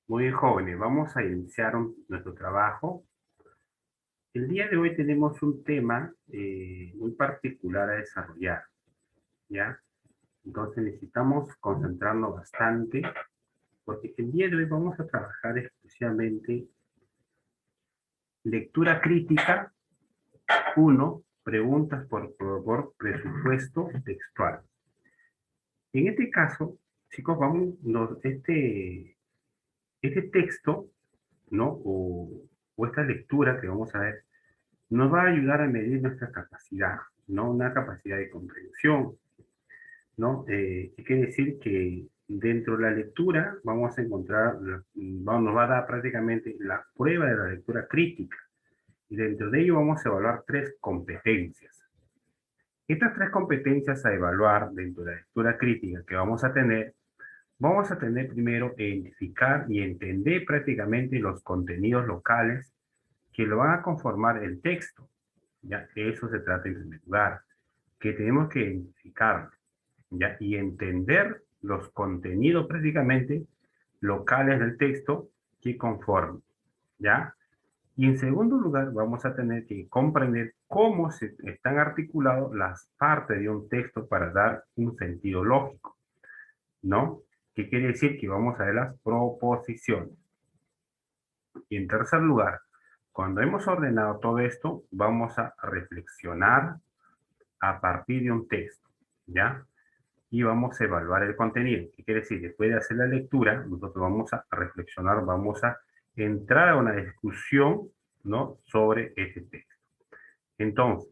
Muy bien, jóvenes, vamos a iniciar nuestro trabajo. El día de hoy tenemos un tema muy particular a desarrollar, ¿ya? Entonces necesitamos concentrarnos bastante, porque el día de hoy vamos a trabajar exclusivamente lectura crítica, uno, preguntas por presupuesto textual. En este caso, chicos, este texto, ¿no? O esta lectura que vamos a ver nos va a ayudar a medir nuestra capacidad, ¿no? Una capacidad de comprensión, ¿no? Quiere decir que dentro de la lectura vamos a encontrar, nos va a dar prácticamente la prueba de la lectura crítica. Y dentro de ello vamos a evaluar tres competencias. Estas tres competencias a evaluar dentro de la lectura crítica que vamos a tener primero identificar y entender prácticamente los contenidos locales que lo van a conformar el texto. Ya, de eso se trata en primer lugar, que tenemos que identificar, ya, y entender los contenidos prácticamente locales del texto que conforman, ya. Y en segundo lugar, vamos a tener que comprender cómo se están articuladas las partes de un texto para dar un sentido lógico, ¿no? ¿Qué quiere decir? Que vamos a ver las proposiciones. Y en tercer lugar, cuando hemos ordenado todo esto, vamos a reflexionar a partir de un texto, ¿ya? Y vamos a evaluar el contenido. ¿Qué quiere decir? Después de hacer la lectura, nosotros vamos a reflexionar, vamos a entrar a una discusión, ¿no? Sobre ese texto. Entonces,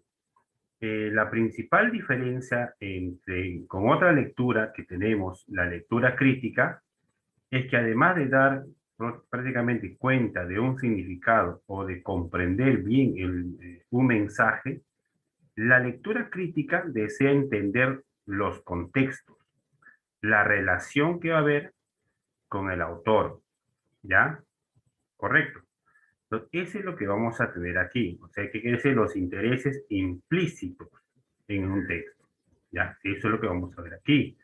la principal diferencia con otra lectura que tenemos, la lectura crítica, es que además de dar prácticamente cuenta de un significado o de comprender bien un mensaje, la lectura crítica desea entender los contextos, la relación que va a haber con el autor, ¿ya? Correcto. Entonces, eso es lo que vamos a tener aquí. O sea, ¿qué quiere decir? Los intereses implícitos en un texto, ¿ya? Eso es lo que vamos a ver aquí.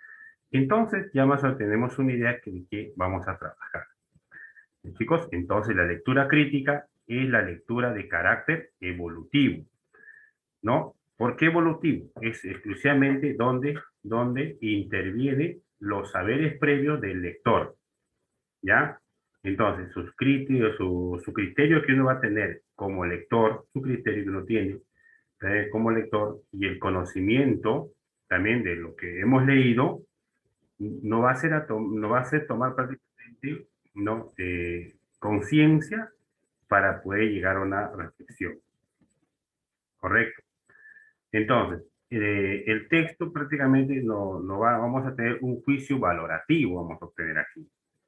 Entonces, ya más o menos tenemos una idea de qué vamos a trabajar. Chicos, entonces la lectura crítica es la lectura de carácter evolutivo, ¿no? ¿Por qué evolutivo? Es exclusivamente donde interviene los saberes previos del lector, ¿ya? Entonces, su criterio que uno va a tener como lector, su criterio que uno tiene como lector y el conocimiento también de lo que hemos leído, no va a ser tomar prácticamente, ¿no? Conciencia para poder llegar a una reflexión, ¿correcto? Entonces, el texto prácticamente vamos a tener un juicio valorativo, vamos a obtener aquí,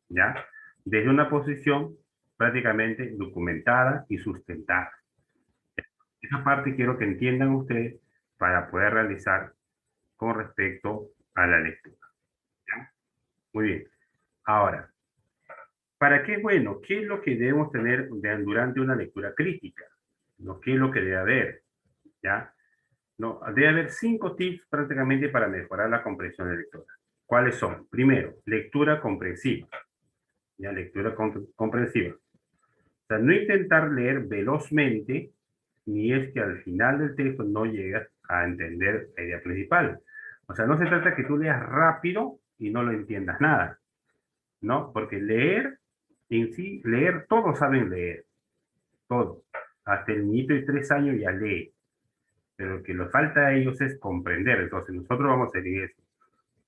¿ya? Desde una posición prácticamente documentada y sustentada. Esa parte quiero que entiendan ustedes para poder realizar con respecto a la lectura, ¿ya? Muy bien. Ahora, ¿para qué es bueno? ¿Qué es lo que debemos tener durante una lectura crítica? ¿No? ¿Qué es lo que debe haber? ¿Ya? No, debe haber 5 tips prácticamente para mejorar la comprensión de lectura. ¿Cuáles son? Primero, lectura comprensiva. Ya, lectura comprensiva. O sea, no intentar leer velozmente, ni es que al final del texto no llegas a entender la idea principal. O sea, no se trata que tú leas rápido y no lo entiendas nada, ¿no? Porque leer, en sí, leer, todos saben leer, todos. Hasta el niñito de 3 años ya lee, pero lo que les falta a ellos es comprender. Entonces nosotros vamos a hacer eso,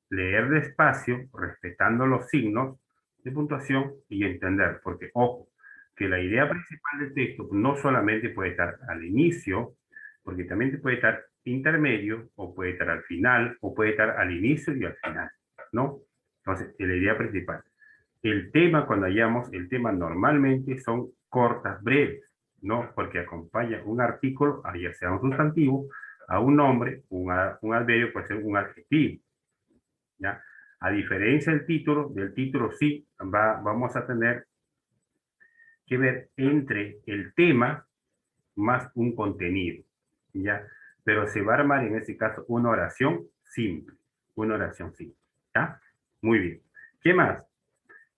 leer despacio, respetando los signos de puntuación y entender, porque ojo, que la idea principal del texto no solamente puede estar al inicio, porque también puede estar intermedio, o puede estar al final, o puede estar al inicio y al final, ¿no? Entonces, la idea principal. El tema, cuando hallamos, el tema normalmente son cortas, breves, ¿no? Porque acompaña un artículo, ya sea un sustantivo, a un nombre, un adverbio puede ser un adjetivo, ¿ya? A diferencia del título sí vamos a tener que ver entre el tema más un contenido, ¿ya? Pero se va a armar en este caso una oración simple, ¿ya? Muy bien. ¿Qué más?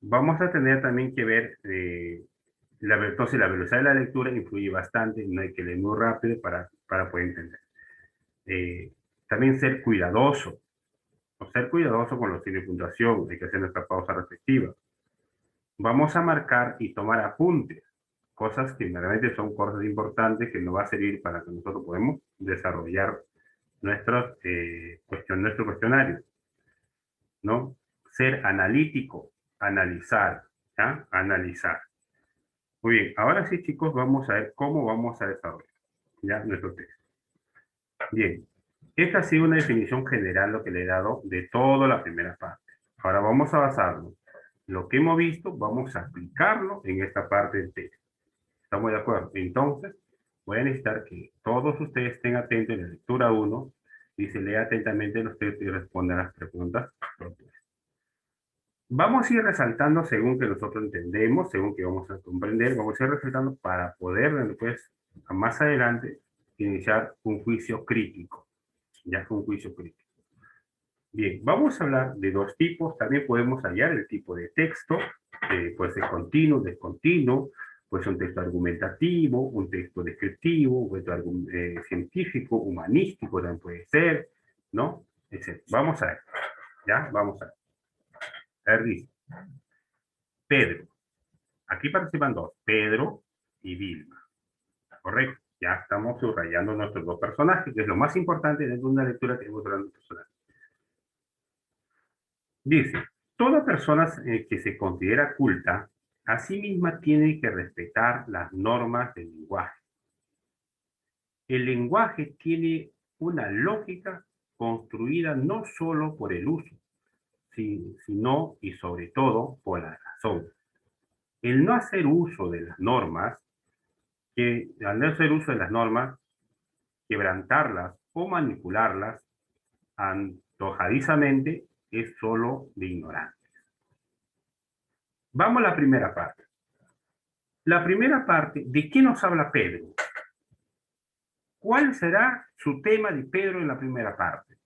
Vamos a tener también que ver, entonces la velocidad de la lectura influye bastante, no hay que leer muy rápido para poder entender. También ser cuidadoso, o ser cuidadoso con los signos de puntuación, hay que hacer nuestra pausa respectiva. Vamos a marcar y tomar apuntes, cosas que realmente son cosas importantes que nos va a servir para que nosotros podamos desarrollar nuestro cuestionario, ¿no? Ser analítico, analizar, ¿ya? Analizar. Muy bien, ahora sí, chicos, vamos a ver cómo vamos a desarrollar, ¿ya? Nuestro texto. Bien, esta ha sido una definición general lo que le he dado de toda la primera parte. Ahora vamos a basarnos. Lo que hemos visto, vamos a aplicarlo en esta parte del texto. ¿Estamos de acuerdo? Entonces, voy a necesitar que todos ustedes estén atentos en la lectura 1 y se lea atentamente los textos y respondan las preguntas propias. Vamos a ir resaltando según que nosotros entendemos, según que vamos a comprender, vamos a ir resaltando para poder después, más adelante, iniciar un juicio crítico. Ya un juicio crítico. Bien, vamos a hablar de dos tipos. También podemos hallar el tipo de texto, puede ser continuo, descontinuo, puede ser un texto argumentativo, un texto descriptivo, un texto científico, humanístico también puede ser, ¿no? Vamos a ver, ¿ya? Vamos a ver. A ver, dice, Pedro. Aquí participan dos, Pedro y Vilma. Correcto. Ya estamos subrayando nuestros dos personajes, que es lo más importante dentro de una lectura que hemos durante personajes. Dice, toda persona que se considera culta, a sí misma tiene que respetar las normas del lenguaje. El lenguaje tiene una lógica construida no solo por el uso, sino y sobre todo por la razón. El no hacer uso de las normas, al no hacer uso de las normas, quebrantarlas o manipularlas antojadizamente es solo de ignorancia. Vamos a la primera parte. La primera parte, ¿de qué nos habla Pedro? ¿Cuál será su tema de Pedro en la primera parte?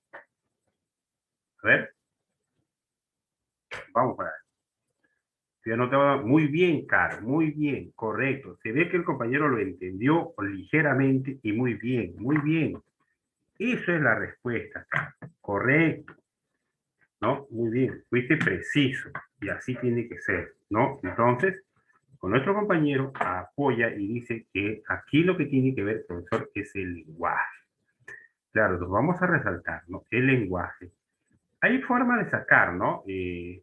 A ver, vamos para allá. Si anotado muy bien, Caro, muy bien, correcto. Se ve que el compañero lo entendió ligeramente y muy bien, muy bien. Eso es la respuesta, correcto, ¿no? Muy bien, fuiste preciso y así tiene que ser, ¿no? Entonces, con nuestro compañero apoya y dice que aquí lo que tiene que ver, profesor, es el lenguaje. Claro, nos vamos a resaltar, ¿no? El lenguaje. Hay forma de sacar, ¿no?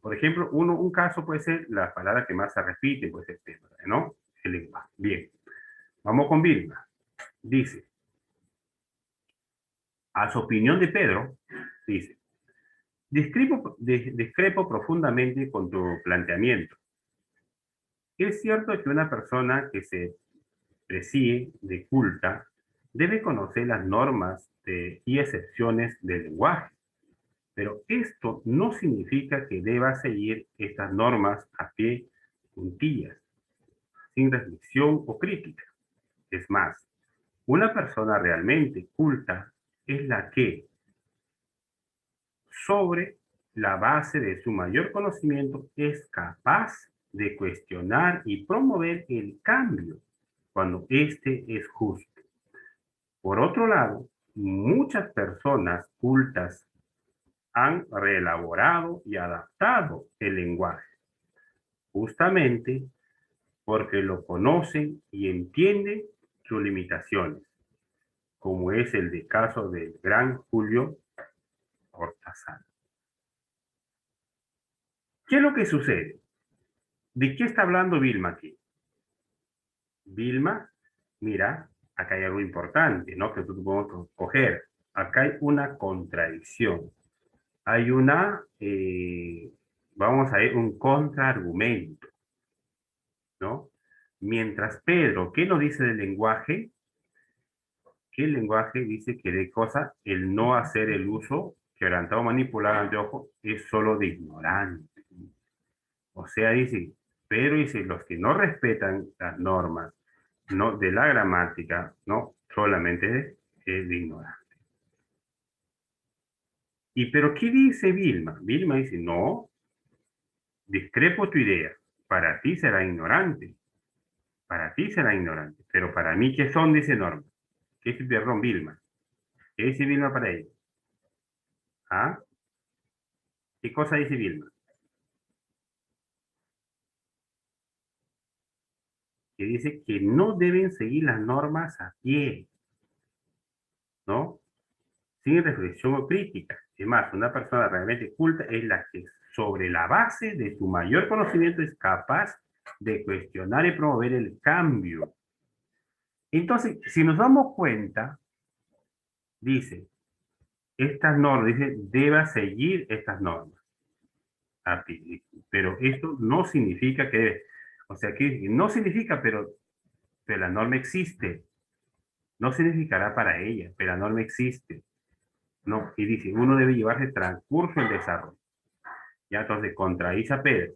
Por ejemplo, un caso puede ser la palabra que más se repite, puede ser tema, ¿no? El lenguaje. Bien, vamos con Vilma. Dice, a su opinión de Pedro, dice, discrepo profundamente con tu planteamiento. Es cierto que una persona que se precie de culta debe conocer las normas y excepciones del lenguaje. Pero esto no significa que deba seguir estas normas a pie juntillas, sin reflexión o crítica. Es más, una persona realmente culta es la que, sobre la base de su mayor conocimiento, es capaz de cuestionar y promover el cambio cuando éste es justo. Por otro lado, muchas personas cultas han reelaborado y adaptado el lenguaje, justamente porque lo conocen y entienden sus limitaciones, como es el de caso del gran Julio Cortázar. ¿Qué es lo que sucede? ¿De qué está hablando Vilma aquí? Vilma, mira, acá hay algo importante, ¿no? Que tú puedes coger. Acá hay una contradicción. Hay vamos a ver, un contraargumento, ¿no? Mientras Pedro, ¿qué nos dice del lenguaje? Que el lenguaje dice que de cosa, el no hacer el uso quebrantado, manipulado ante ojo, es solo de ignorante. O sea, dice, Pedro dice, los que no respetan las normas, no de la gramática, no solamente es de ignorante. ¿Y pero qué dice Vilma? Vilma dice, no, discrepo tu idea. Para ti será ignorante. Para ti será ignorante. Pero para mí, ¿qué son? Dice Norma. ¿Qué es, perdón, Vilma? ¿Qué dice Vilma para ella? ¿Ah? ¿Qué cosa dice Vilma? Que dice que no deben seguir las normas a pie, ¿no? Sin reflexión o crítica. Es más, una persona realmente culta es la que sobre la base de su mayor conocimiento es capaz de cuestionar y promover el cambio. Entonces, si nos damos cuenta, dice, estas normas, dice, deba seguir estas normas. A pie. Pero esto no significa que, o sea, que no significa, pero la norma existe. No significará para ella, pero la norma existe. No, y dice, uno debe llevarse transcurso el desarrollo. Ya, entonces, contradice a Pedro.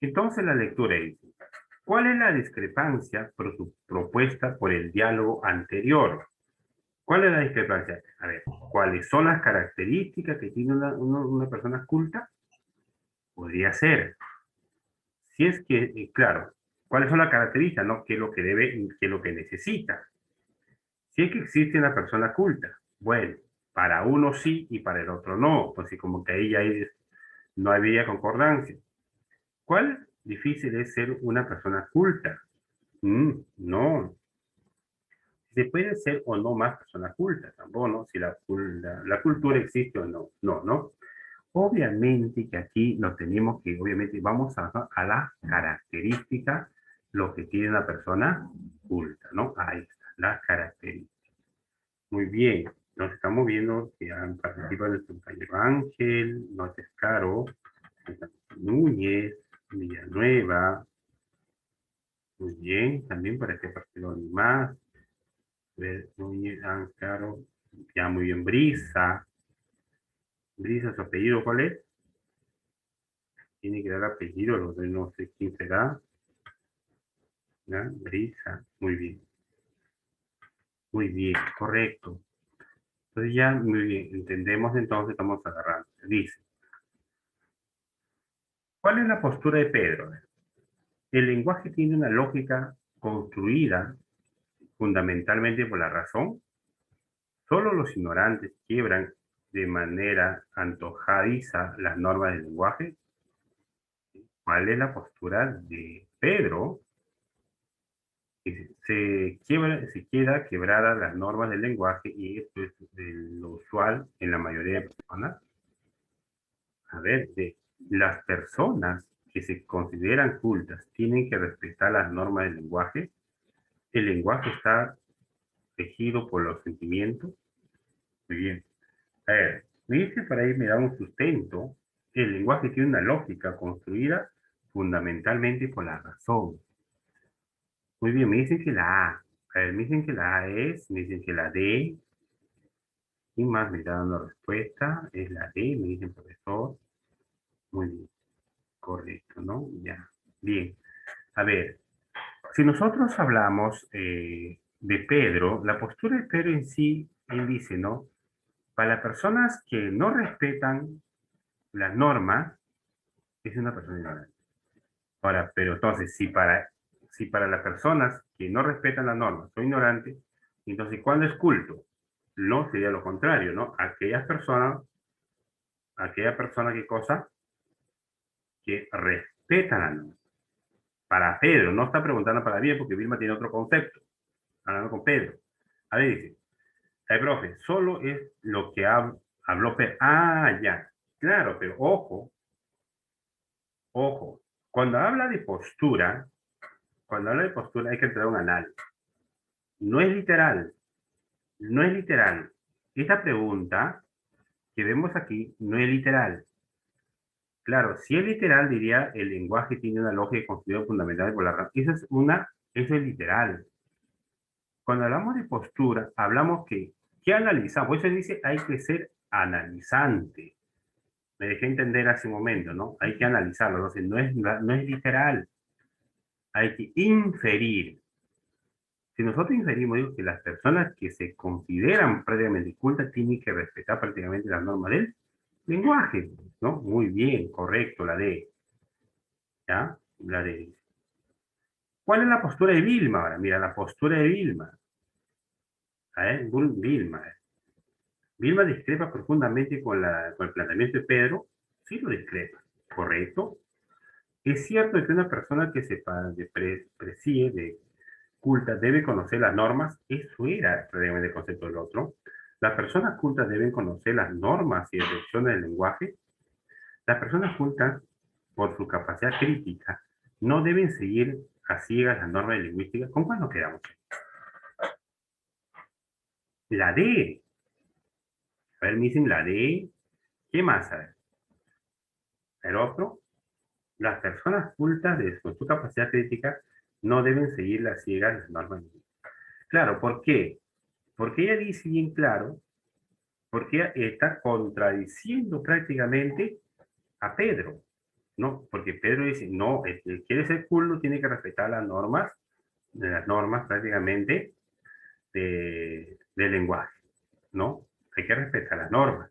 Entonces, la lectura dice, ¿cuál es la discrepancia propuesta por el diálogo anterior? ¿Cuál es la discrepancia? A ver, ¿cuáles son las características que tiene una persona culta? Podría ser. Si es que, claro, ¿cuáles son las características? ¿No? ¿Qué es lo que debe, qué es lo que necesita? Si es que existe una persona culta, bueno, para uno sí y para el otro no, entonces como que ahí ya no había concordancia. ¿Cuál difícil es ser una persona culta? No. Se puede ser o no más persona culta, tampoco, ¿no? Si la cultura existe o no. No, ¿no? Obviamente que aquí lo tenemos que, obviamente, vamos a la característica, lo que tiene una persona culta, ¿no? Ahí está, las características. Muy bien, nos estamos viendo que han participado el compañero Ángel, Noches Caro, Núñez, Villanueva, muy bien, también para que participen más, Núñez, Ángel, Caro, ya muy bien, Brisa, Brisa, ¿su apellido cuál es? Tiene que dar apellido, no sé quién será, ¿ya? Brisa, muy bien, correcto. Entonces ya, muy bien, entendemos entonces, estamos agarrando. Dice, ¿cuál es la postura de Pedro? El lenguaje tiene una lógica construida fundamentalmente por la razón. Solo los ignorantes quiebran de manera antojadiza las normas del lenguaje. ¿Cuál es la postura de Pedro? Que se queda quebrada las normas del lenguaje y esto es lo usual en la mayoría de personas. A ver, las personas que se consideran cultas tienen que respetar las normas del lenguaje. El lenguaje está regido por los sentimientos. Muy bien. A ver, me dice para ahí me da un sustento. El lenguaje tiene una lógica construida fundamentalmente por la razón. Muy bien, me dicen que la A. A ver, me dicen que la A es, me dicen que la D. Y más me está dando respuesta. Es la D, me dicen profesor. Muy bien, correcto, ¿no? Ya. Bien. A ver, si nosotros hablamos de Pedro, la postura de Pedro en sí, él dice, ¿no? Para las personas que no respetan las normas, es una persona ignorante. Ahora, pero entonces, si para las personas que no respetan las normas son ignorantes, entonces, ¿cuándo es culto? No sería lo contrario, ¿no? Aquella persona, ¿qué cosa? Que respeta la norma. Para Pedro, no está preguntando para bien porque Vilma tiene otro concepto, hablando con Pedro. A ver, dice, profe, solo es lo que habló Pedro. Ah, ya, claro, pero ojo, ojo, cuando habla de postura, hay que entrar a un análisis. No es literal, no es literal. Esta pregunta que vemos aquí no es literal. Claro, si es literal, diría el lenguaje tiene una lógica construida fundamental por la razón. Eso es literal. Cuando hablamos de postura, hablamos ¿qué analizamos? Por eso dice, hay que ser analizante. Me dejé entender hace un momento, ¿no? Hay que analizarlo. Entonces, no es literal. Hay que inferir. Si nosotros inferimos, digo, que las personas que se consideran prácticamente cultas tienen que respetar prácticamente las normas del lenguaje, ¿no? Muy bien, correcto, la D. ¿Ya? La D. ¿Cuál es la postura de Vilma ahora? Mira, la postura de Vilma. A ver, Vilma. Vilma discrepa profundamente con el planteamiento de Pedro. Sí lo discrepa, ¿correcto? Es cierto que una persona que sepa de preside, de culta, debe conocer las normas. Eso era realmente el concepto del otro. Las personas cultas deben conocer las normas y expresiones del lenguaje. Las personas cultas, por su capacidad crítica, no deben seguir a ciegas las normas lingüísticas. ¿Con cuál nos quedamos? La D. A ver, me dicen la D. ¿Qué más? A ver, el otro. Las personas cultas, con su capacidad crítica, no deben seguir las ciegas las normas lingüísticas. Claro, ¿por qué? Porque ella dice bien claro, porque ella está contradiciendo prácticamente a Pedro, ¿no? Porque Pedro dice, no, el que quiere ser culto tiene que respetar las normas prácticamente del lenguaje, ¿no? Hay que respetar las normas.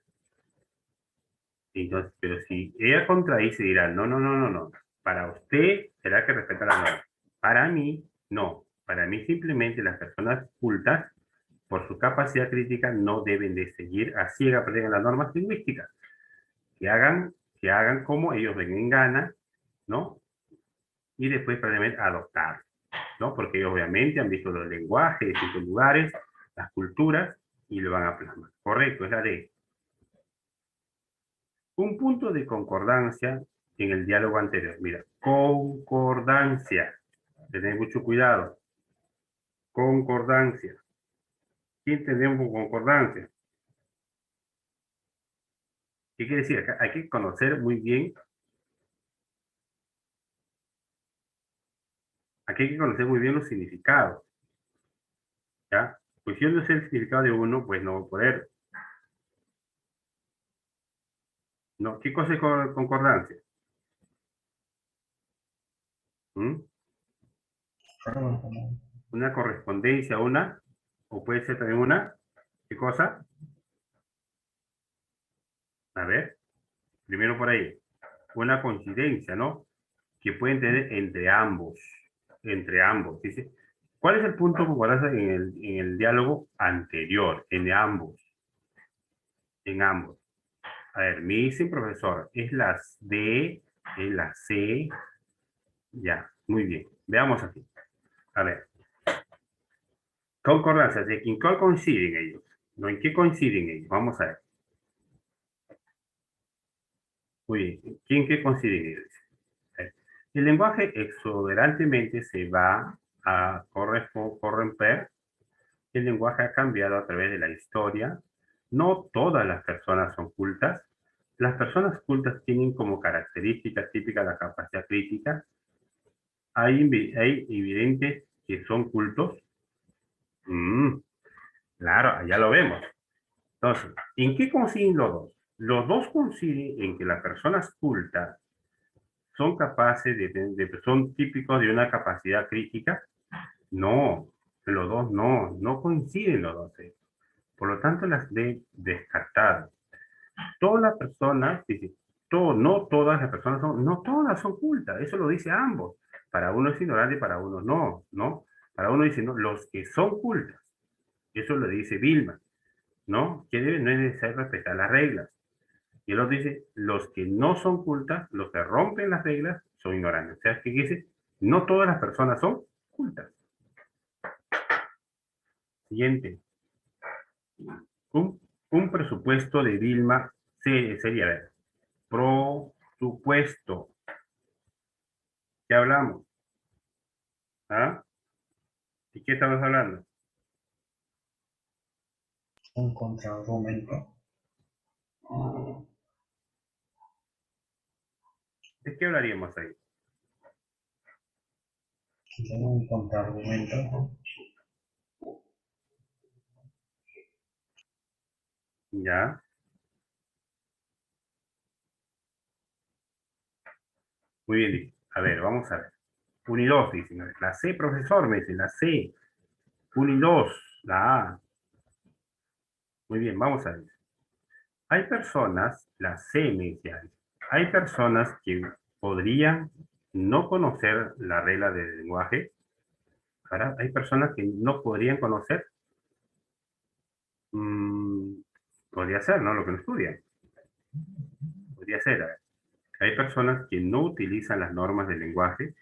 Entonces, pero si ella contradice, dirá, no, no, no, no, no. Para usted será que respeta las normas. Para mí, no. Para mí simplemente las personas cultas, por su capacidad crítica, no deben de seguir a ciega las normas lingüísticas. Que hagan como ellos ven en gana, ¿no? Y después probablemente adoptar, ¿no? Porque ellos obviamente han visto los lenguajes de distintos lugares, las culturas, y lo van a plasmar. Correcto, es la de un punto de concordancia en el diálogo anterior. Mira, concordancia. Tened mucho cuidado. Concordancia. ¿Qué entendemos con concordancia? ¿Qué quiere decir? Acá hay que conocer muy bien, aquí hay que conocer muy bien los significados, ¿ya? Pues si yo no sé el significado de uno, pues no voy a poder, ¿no? ¿Qué cosa es concordancia? ¿Mm? Una correspondencia, o puede ser también ¿qué cosa? A ver, primero por ahí, una coincidencia, ¿no? Que pueden tener entre ambos, dice. ¿Cuál es el punto que guardas en el diálogo anterior? En ambos. A ver, me dice profesor, es las D, es la C, ya, muy bien. Veamos aquí. A ver, concordancia, ¿en cuál coinciden ellos? ¿No? ¿En qué coinciden ellos? Vamos a ver. Muy bien, ¿en qué coinciden ellos? A ver, el lenguaje exuberantemente se va a corromper. El lenguaje ha cambiado a través de la historia. No todas las personas son cultas. Las personas cultas tienen como característica típica la capacidad crítica. Hay evidentes que son cultos. Mm, claro, ya lo vemos. Entonces, ¿en qué coinciden los dos? Los dos coinciden en que las personas cultas son capaces son típicos de una capacidad crítica. No, los dos no coinciden los dos. Por lo tanto, las de descartadas. Todas las personas, dice, no todas las personas son, no todas son cultas, eso lo dice ambos. Para uno es ignorante y para uno no, ¿no? Para uno dice, no, los que son cultas, eso lo dice Vilma, ¿no? Que no es necesario respetar las reglas. Y el otro dice, los que no son cultas, los que rompen las reglas, son ignorantes. O sea, que dice, no todas las personas son cultas. Siguiente. Un, un presupuesto de Vilma sería, a ver, presupuesto. ¿Qué hablamos? ¿Ah? ¿Y qué estamos hablando? Un contraargumento. ¿De qué hablaríamos ahí? Tiene un contraargumento. Ya. Muy bien. A ver, vamos a ver. 1 y 2, dicen. La C, profesor, me dice, la C. 1 y 2, la A. Muy bien, vamos a ver. Hay personas, la C me dice, hay personas que podrían no conocer la regla del lenguaje. Ahora, hay personas que no podrían conocer, mm, podría ser, ¿no? Lo que no estudian. Podría ser. Hay personas que no utilizan las normas del lenguaje.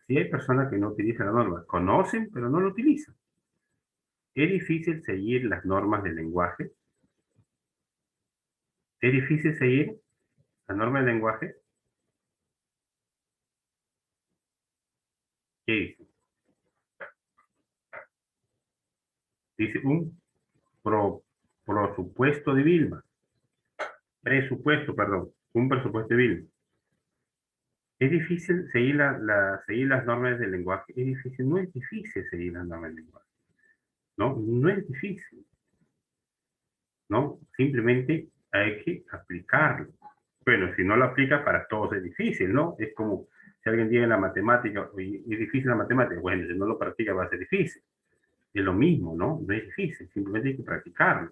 Sí hay personas que no utilizan las normas. Conocen, pero no lo utilizan. Es difícil seguir las normas del lenguaje. Es difícil seguir las normas del lenguaje. ¿Qué dice? Dice un pro, presupuesto de Vilma. Presupuesto, perdón. Un presupuesto de Vilma. Es difícil seguir, seguir las normas del lenguaje. Es difícil. No es difícil seguir las normas del lenguaje. No, no es difícil. ¿No? Simplemente hay que aplicarlo. Bueno, si no lo aplica, para todos es difícil, ¿no? Es como si alguien dice en la matemática, oye, es difícil la matemática, bueno, si no lo practica va a ser difícil. Es lo mismo, ¿no? No es difícil, simplemente hay que practicarlo.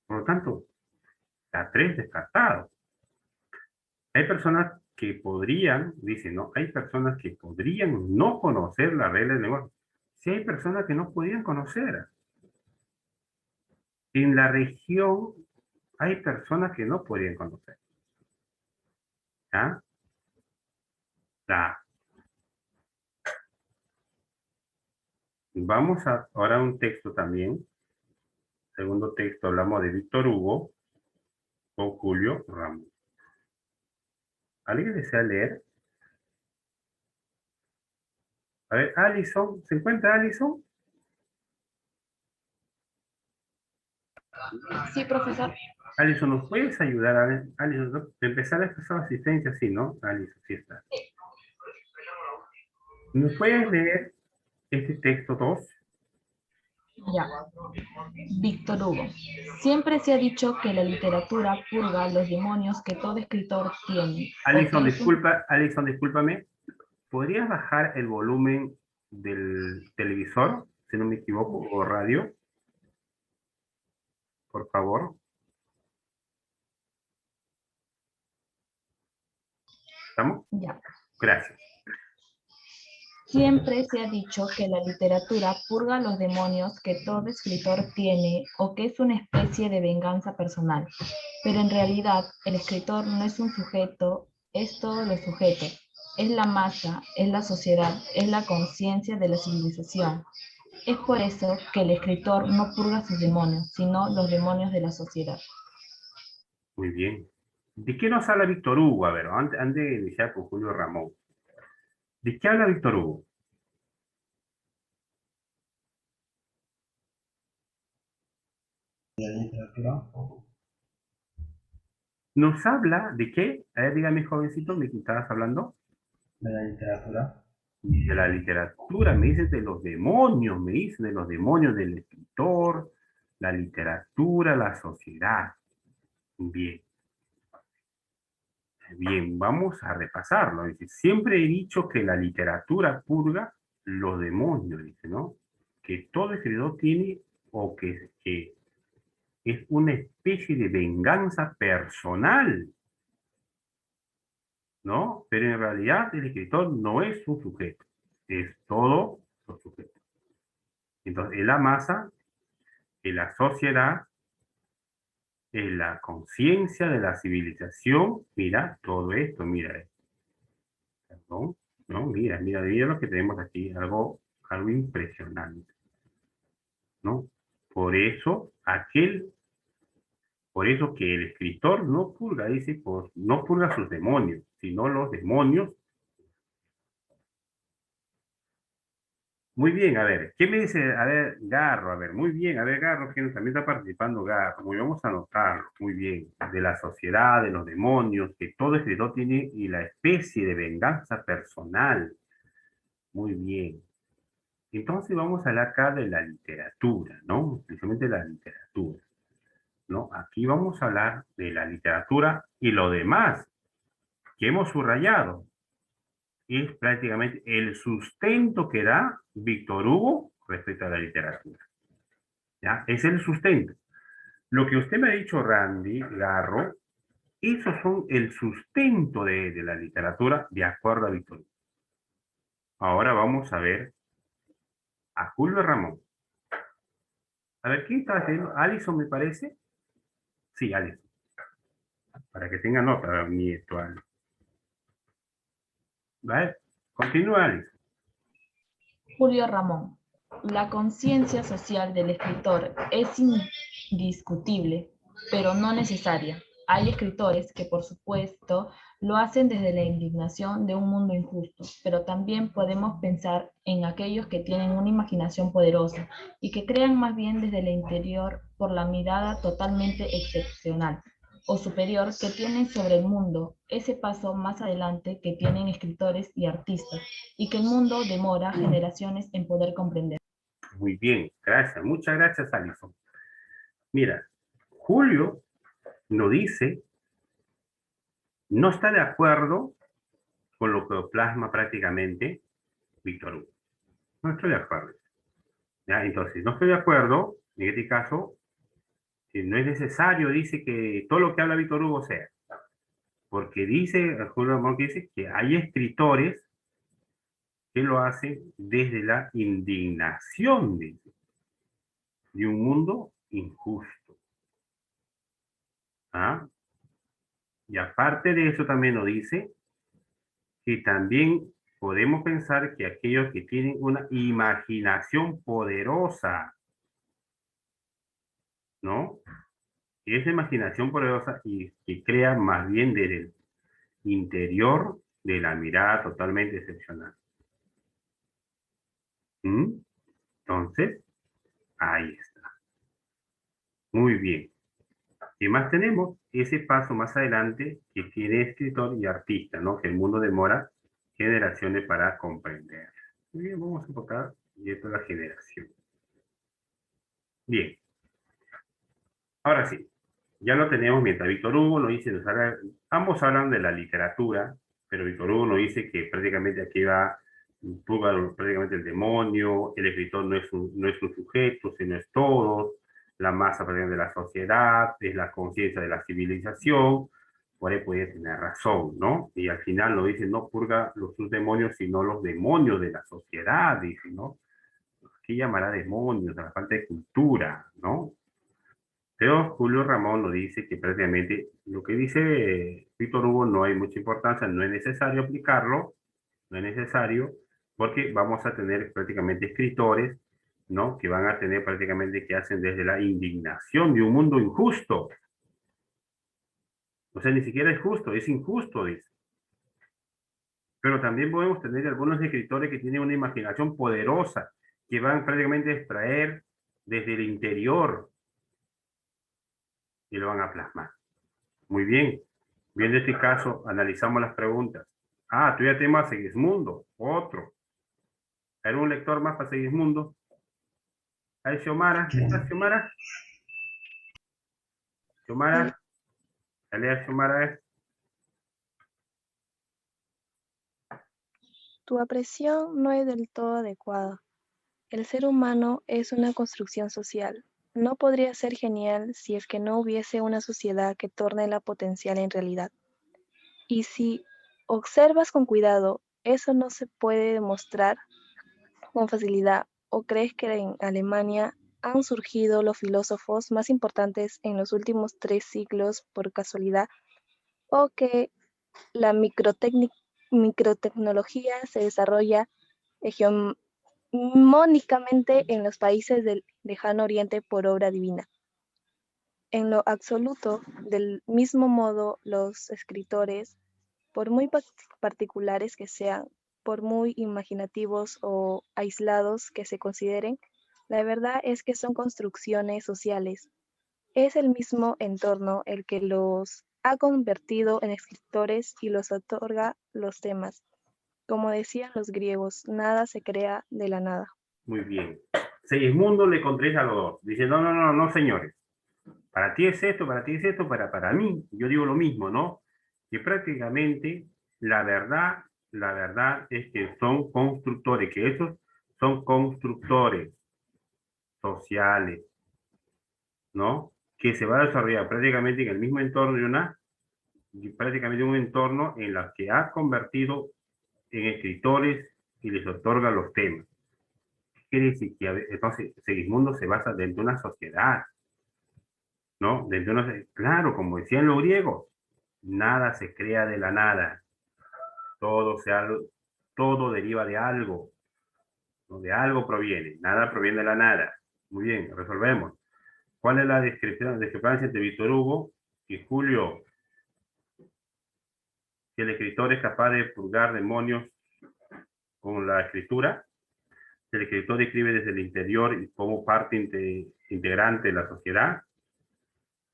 Por lo tanto, la 3 descartado. Hay personas que podrían, dicen, ¿no? Hay personas que podrían no conocer la regla del lenguaje. Si hay personas que no podían conocer. En la región hay personas que no podrían conocer. ¿Ya? La Vamos a ahora un texto también. Segundo texto, hablamos de Víctor Hugo o Julio Ramos. ¿Alguien desea leer? A ver, Alison, ¿se encuentra Alison? Sí, profesor. Alison, ¿nos puedes ayudar a Alison, ¿no? Empezar a expresar asistencia? Sí, ¿no? Alison, sí está. ¿Nos puedes leer este texto 2? Ya. Víctor Hugo. Siempre se ha dicho que la literatura purga los demonios que todo escritor tiene. Alison, disculpa, Alison, discúlpame. ¿Podrías bajar el volumen del televisor, si no me equivoco, o radio? Por favor. ¿Estamos? Ya. Gracias. Siempre se ha dicho que la literatura purga los demonios que todo escritor tiene o que es una especie de venganza personal. Pero en realidad el escritor no es un sujeto, es todos los sujetos. Es la masa, es la sociedad, es la conciencia de la civilización. Es por eso que el escritor no purga sus demonios, sino los demonios de la sociedad. Muy bien. ¿De qué nos habla Víctor Hugo? A ver, antes de iniciar con Julio Ramón. ¿De qué habla Víctor Hugo? De la literatura, ¿Nos habla de qué? A ver, dígame, jovencito, ¿de qué estabas hablando? de la literatura, De la literatura, me dices de los demonios, me dices de los demonios del escritor, la literatura, la sociedad. Bien, bien, vamos a repasarlo. Dice, siempre he dicho que la literatura purga los demonios, dice, ¿no? Que todo escritor tiene o que es una especie de venganza personal, ¿no? Pero en realidad el escritor no es un sujeto, es todo los sujetos. Entonces, es la masa, es la sociedad, es la conciencia de la civilización. Mira todo esto, mira esto. ¿No? ¿No? Mira, mira, mira lo que tenemos aquí, algo impresionante, ¿no? Por eso, por eso que el escritor no purga, dice, no purga sus demonios, sino los demonios. Muy bien, a ver, ¿qué me dice? A ver, Garro, a ver, muy bien, a ver, Garro, que también está participando Garro, muy vamos a anotarlo, muy bien, de la sociedad, de los demonios, que todo escritor tiene y la especie de venganza personal, muy bien. Entonces vamos a hablar acá de la literatura, ¿no? Especialmente la literatura, ¿no? Aquí vamos a hablar de la literatura y lo demás que hemos subrayado, es prácticamente el sustento que da Víctor Hugo respecto a la literatura. ¿Ya? Es el sustento. Lo que usted me ha dicho, Randy Garro, esos son el sustento de la literatura de acuerdo a Víctor Hugo. Ahora vamos a ver a Julio Ramón. A ver, ¿quién está haciendo? ¿Alison me parece? Sí, Alison. Para que tenga nota, mi actual. ¿Vale? Continúa, Alison. Julio Ramón. La conciencia social del escritor es indiscutible, pero no necesaria. Hay escritores que, por supuesto, lo hacen desde la indignación de un mundo injusto, pero también podemos pensar en aquellos que tienen una imaginación poderosa y que crean más bien desde el interior por la mirada totalmente excepcional o superior que tienen sobre el mundo, ese paso más adelante que tienen escritores y artistas, y que el mundo demora generaciones en poder comprender. Muy bien, gracias. Muchas gracias, Alison. Mira, Julio nos dice, no está de acuerdo con lo que plasma prácticamente Víctor Hugo. No estoy de acuerdo. ¿Ya? Entonces, no estoy de acuerdo, en este caso, que no es necesario, dice que todo lo que habla Víctor Hugo sea. Porque dice, Julio Ramón dice que hay escritores que lo hacen desde la indignación de un mundo injusto. ¿Ah? Y aparte de eso también nos dice que también podemos pensar que aquellos que tienen una imaginación poderosa, ¿no? Y esa imaginación poderosa y que crea más bien desde el interior de la mirada totalmente excepcional. ¿Mm? Entonces, ahí está. Muy bien. ¿Qué más tenemos? Ese paso más adelante que tiene escritor y artista, ¿no? Que el mundo demora generaciones para comprender. Muy bien, vamos a enfocar y esto es la generación. Bien, ahora sí, ya lo tenemos mientras Víctor Hugo nos dice, ambos hablan de la literatura, pero Víctor Hugo nos dice que prácticamente aquí va prácticamente el demonio, el escritor no es un sujeto, sino es todo, la masa de la sociedad, es la conciencia de la civilización, por ahí puede tener razón, ¿no? Y al final nos dice, no purga sus demonios, sino los demonios de la sociedad, dice, ¿no? ¿Qué llamará demonios? A la falta de cultura, ¿no? Pero Julio Ramón nos dice que prácticamente lo que dice Víctor Hugo no hay mucha importancia, no es necesario aplicarlo, no es necesario, porque vamos a tener prácticamente escritores, ¿no? Que van a tener prácticamente que hacen desde la indignación de un mundo injusto. O sea, ni siquiera es justo, es injusto, dice. Pero también podemos tener algunos escritores que tienen una imaginación poderosa, que van prácticamente a extraer desde el interior y lo van a plasmar. Muy bien. Viendo este caso, analizamos las preguntas. Ah, tú ya temas Segismundo, otro. ¿Hay un lector más para Segismundo? ¿Hay Xiomara? ¿Está Xiomara? Xiomara, dale a Xiomara. Tu apreciación no es del todo adecuada. El ser humano es una construcción social. No podría ser genial si es que no hubiese una sociedad que torne la potencial en realidad. Y si observas con cuidado, eso no se puede demostrar con facilidad. ¿O crees que en Alemania han surgido los filósofos más importantes en los últimos 3 siglos por casualidad? ¿O que la microtecnología se desarrolla hegemónicamente en los países del lejano oriente por obra divina? En lo absoluto, del mismo modo, los escritores, por muy particulares que sean, por muy imaginativos o aislados que se consideren, la verdad es que son construcciones sociales. Es el mismo entorno el que los ha convertido en escritores y los otorga los temas. Como decían los griegos, nada se crea de la nada. Muy bien. Segismundo le contradice a los dos. Dice, no, no, no, no, señores. Para ti es esto, para ti es esto, para mí, yo digo lo mismo, ¿no? Que prácticamente la verdad es que son constructores, que esos son constructores sociales, ¿no? Que se va a desarrollar prácticamente en el mismo entorno de una prácticamente un entorno en la que ha convertido en escritores y les otorga los temas. Quiere decir que entonces Segismundo se basa dentro de una sociedad, ¿no? Dentro de una, claro, como decían los griegos, nada se crea de la nada, todo deriva de algo, ¿no? De algo proviene, nada proviene de la nada. Muy bien, resolvemos. ¿Cuál es la discrepancia entre Víctor Hugo y Julio? Si el escritor es capaz de purgar demonios con la escritura, si el escritor escribe desde el interior y como parte integrante de la sociedad,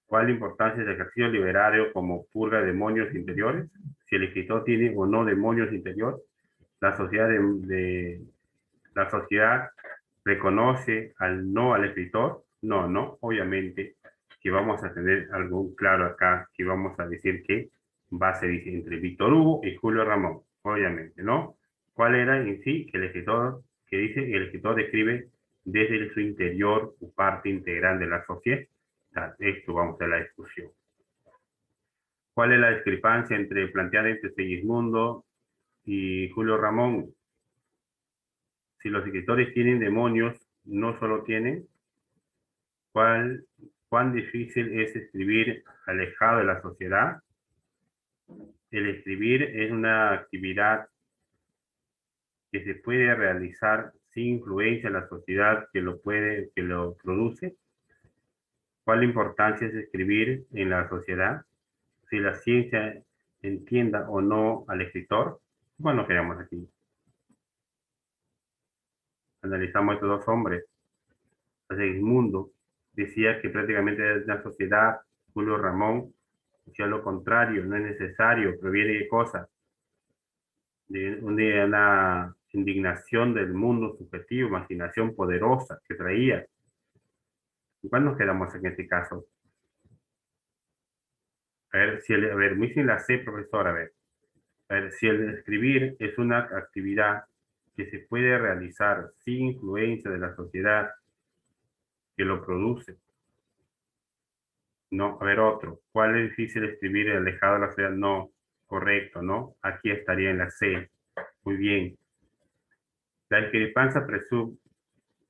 ¿cuál es la importancia del ejercicio literario como purga de demonios interiores? Si el escritor tiene o no demonios interiores, la sociedad la sociedad reconoce al escritor. No, obviamente que vamos a tener algo claro acá, que vamos a decir que va a ser entre Víctor Hugo y Julio Ramón, obviamente, ¿no? ¿Cuál era en sí que el escritor, que dice el escritor describe desde su interior su parte integral de la sociedad? Esto vamos a la discusión. ¿Cuál es la discrepancia entre planteada entre Segismundo y Julio Ramón? Si los escritores tienen demonios, no solo tienen, ¿cuán difícil es escribir alejado de la sociedad? El escribir es una actividad que se puede realizar sin influencia en la sociedad que lo produce. ¿Cuál importancia es escribir en la sociedad? Si la ciencia entienda o no al escritor. Bueno, quedamos aquí. Analizamos a estos dos hombres. Segismundo decía que prácticamente es una sociedad. Julio Ramón decía lo contrario, no es necesario, proviene de cosas, de una indignación del mundo subjetivo, imaginación poderosa que traía. ¿Cuál nos quedamos en este caso? A ver, muy sin la C, profesor, a ver, si el escribir es una actividad que se puede realizar sin influencia de la sociedad que lo produce. No, a ver, otro. ¿Cuál es difícil escribir alejado de la sociedad? No, correcto, ¿no? Aquí estaría en la C. Muy bien. La discrepancia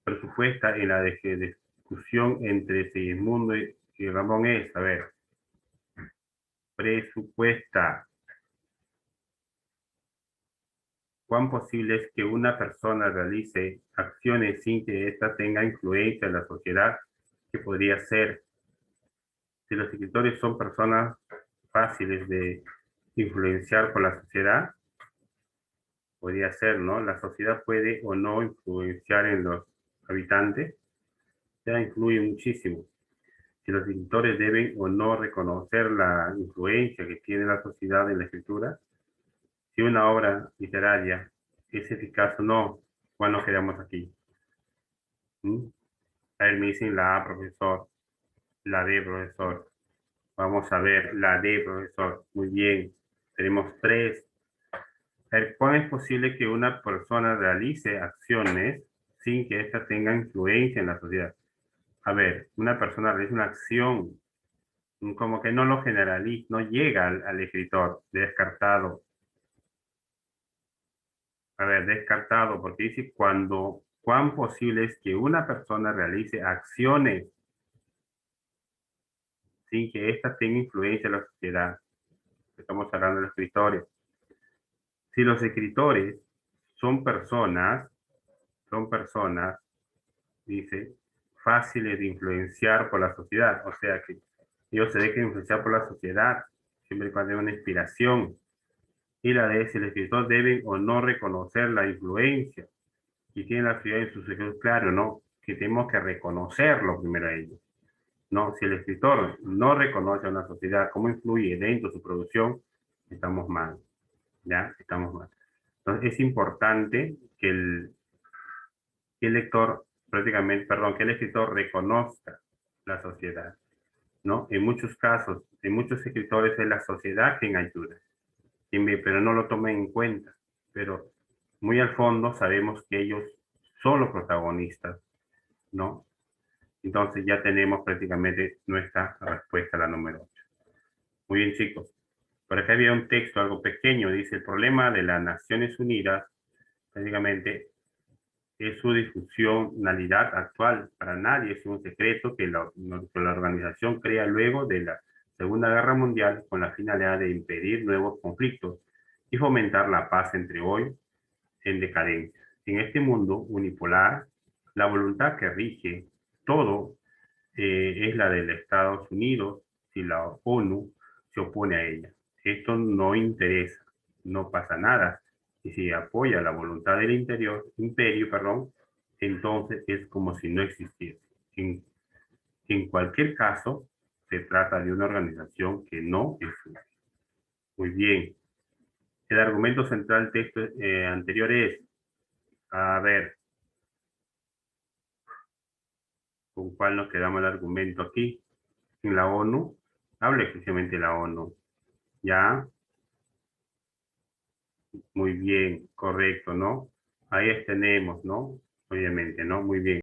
presupuesta en la discusión entre Segismundo y Ramón es, a ver, presupuesta. ¿Cuán posible es que una persona realice acciones sin que ésta tenga influencia en la sociedad? ¿Qué podría ser? Si los escritores son personas fáciles de influenciar por la sociedad, podría ser, ¿no? La sociedad puede o no influenciar en los habitantes, ya influye muchísimo. Si los escritores deben o no reconocer la influencia que tiene la sociedad en la escritura, si una obra literaria es eficaz o no, ¿cuándo quedamos aquí? A ver, me dicen la A, profesor, la D, profesor. Vamos a ver, la D, profesor. Muy bien, tenemos 3. A ver, ¿cuán es posible que una persona realice acciones sin que ésta tenga influencia en la sociedad? A ver, una persona realiza una acción, como que no lo generaliza, no llega al escritor, descartado. A ver, descartado, porque dice cuán posible es que una persona realice acciones sin que ésta tenga influencia en la sociedad. Estamos hablando de los escritores. Si los escritores son personas, dice, fáciles de influenciar por la sociedad, o sea que ellos se dejan influenciar por la sociedad, siempre y cuando hay una inspiración. Y la de si el escritor debe o no reconocer la influencia y tiene la ciudad en sus escritos, claro, ¿no? Que tenemos que reconocerlo primero a ellos. No, si el escritor no reconoce a una sociedad cómo influye dentro de su producción, estamos mal, ¿ya? Estamos mal. Entonces es importante que el lector, prácticamente, perdón, que el escritor reconozca la sociedad, ¿no? En muchos casos, en muchos escritores es la sociedad quien ayuda, pero no lo tomen en cuenta. Pero muy al fondo sabemos que ellos son los protagonistas, ¿no? Entonces ya tenemos prácticamente nuestra respuesta a la número 8. Muy bien, chicos. Por acá había un texto algo pequeño, dice, el problema de las Naciones Unidas, prácticamente, es su disfuncionalidad actual. Para nadie es un secreto que que la organización crea luego de la Segunda Guerra Mundial con la finalidad de impedir nuevos conflictos y fomentar la paz entre hoy en decadencia. En este mundo unipolar, la voluntad que rige todo es la de los Estados Unidos si la ONU se opone a ella. Esto no interesa, no pasa nada. Y si apoya la voluntad del imperio, perdón, entonces es como si no existiese. En cualquier caso, se trata de una organización que no es una. Muy bien. El argumento central del texto anterior es, a ver, ¿con cuál nos quedamos el argumento aquí? En la ONU, habla exclusivamente de la ONU. Ya, muy bien, correcto, ¿no? Ahí tenemos, ¿no? Obviamente, ¿no? Muy bien.